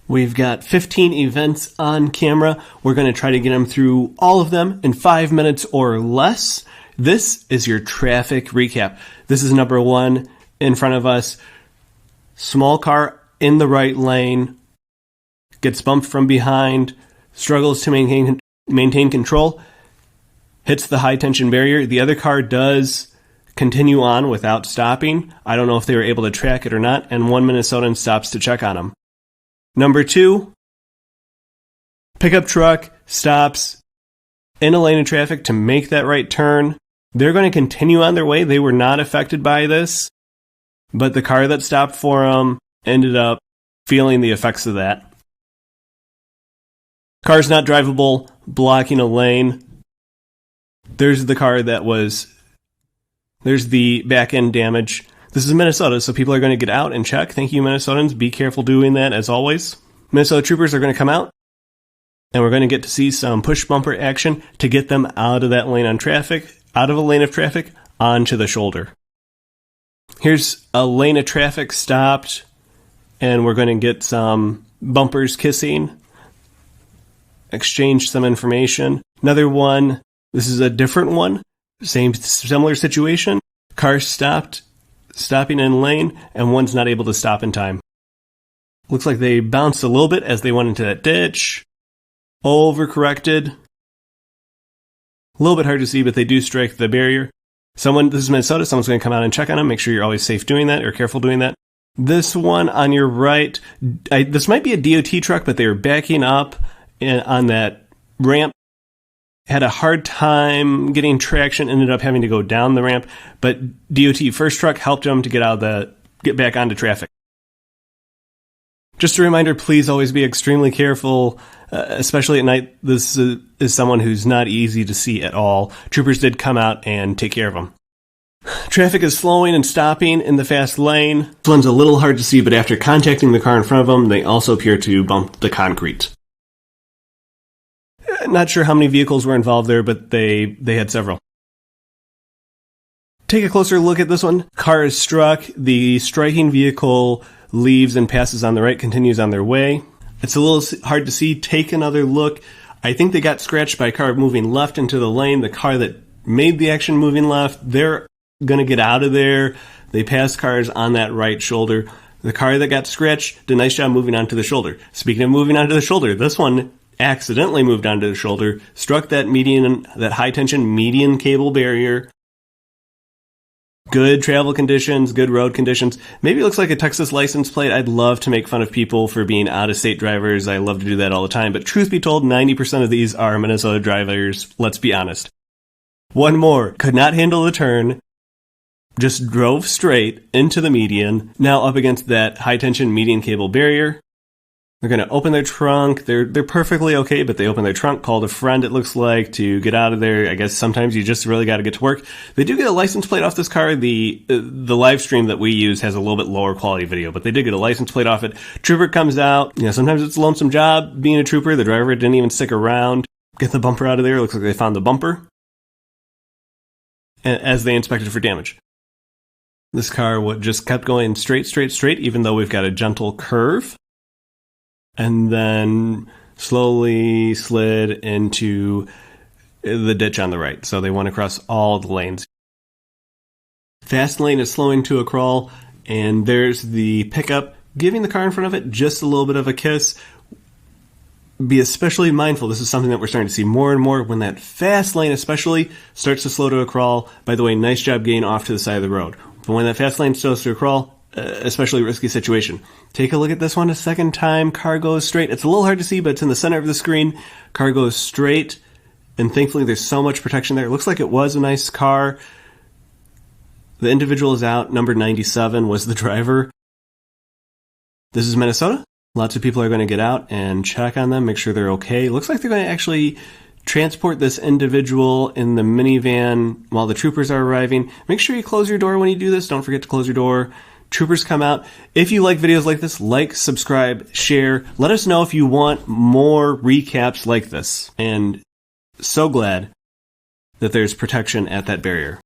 We've got 15 events on camera. We're going to try to get them through all of them in 5 minutes or less. This is your traffic recap. This is number 1 in front of us. Small car in the right lane, gets bumped from behind, struggles to maintain control, hits the high tension barrier. The other car does continue on without stopping. I don't know if they were able to track it or not, and one Minnesotan stops to check on him. Number 2, pickup truck stops in a lane of traffic to make that right turn. They're going to continue on their way. They were not affected by this, but the car that stopped for them ended up feeling the effects of that. Car's not drivable, blocking a lane. There's the car that was... There's the back end damage. This is Minnesota, so people are going to get out and check. Thank you, Minnesotans. Be careful doing that, as always. Minnesota troopers are going to come out, and we're going to get to see some push bumper action to get them out of that lane on traffic, out of a lane of traffic, onto the shoulder. Here's a lane of traffic stopped, and we're going to get some bumpers kissing, exchange some information. Another one, this is a different one, similar situation. Car stopping in lane, and one's not able to stop in time. Looks like they bounced a little bit as they went into that ditch. Overcorrected. A little bit hard to see, but they do strike the barrier. This is Minnesota, someone's going to come out and check on them. Make sure you're always safe doing that, or careful doing that. This one on your right, this might be a DOT truck, but they were backing up on that ramp. Had a hard time getting traction, ended up having to go down the ramp, but DOT first truck helped them to get back onto traffic. Just a reminder, please always be extremely careful, especially at night. This is someone who's not easy to see at all. Troopers did come out and take care of them. Traffic is slowing and stopping in the fast lane. This one's a little hard to see, but after contacting the car in front of them, they also appear to bump the concrete. Not sure how many vehicles were involved there, but they had several. Take a closer look at this one. Car is struck. The striking vehicle leaves and passes on the right, continues on their way. It's a little hard to see. Take another look. I think they got scratched by a car moving left into the lane. The car that made the action moving left, they're going to get out of there. They passed cars on that right shoulder. The car that got scratched did a nice job moving onto the shoulder. Speaking of moving onto the shoulder, this one accidentally moved onto the shoulder, struck that high tension median cable barrier. Good travel conditions, good road conditions. Maybe it looks like a Texas license plate. I'd love to make fun of people for being out-of-state drivers. I love to do that all the time. But truth be told, 90% of these are Minnesota drivers. Let's be honest. One more. Could not handle the turn. Just drove straight into the median. Now up against that high-tension median cable barrier. They're going to open their trunk. They're perfectly okay, but they open their trunk, called a friend, it looks like, to get out of there. I guess sometimes you just really got to get to work. They do get a license plate off this car. The live stream that we use has a little bit lower quality video, but they did get a license plate off it. Trooper comes out. Sometimes it's a lonesome job being a trooper. The driver didn't even stick around. Get the bumper out of there. Looks like they found the bumper as they inspected for damage. This car just kept going straight, even though we've got a gentle curve. And then slowly slid into the ditch on the right. So they went across all the lanes. Fast lane is slowing to a crawl, and there's the pickup giving the car in front of it just a little bit of a kiss. Be especially mindful. This is something that we're starting to see more and more when that fast lane especially starts to slow to a crawl. By the way, nice job getting off to the side of the road. But when that fast lane slows to a crawl, especially risky situation. Take a look at this one a second time. Car goes straight. It's a little hard to see, but it's in the center of the screen. Car goes straight, and thankfully there's so much protection there. It looks like it was a nice car. The individual is out. Number 97 was the driver. This is Minnesota. Lots of people are going to get out and check on them, make sure they're okay. It looks like they're going to actually transport this individual in the minivan while the troopers are arriving. Make sure you close your door when you do this. Don't forget to close your door. Troopers come out. If you like videos like this, like, subscribe, share. Let us know if you want more recaps like this. And so glad that there's protection at that barrier.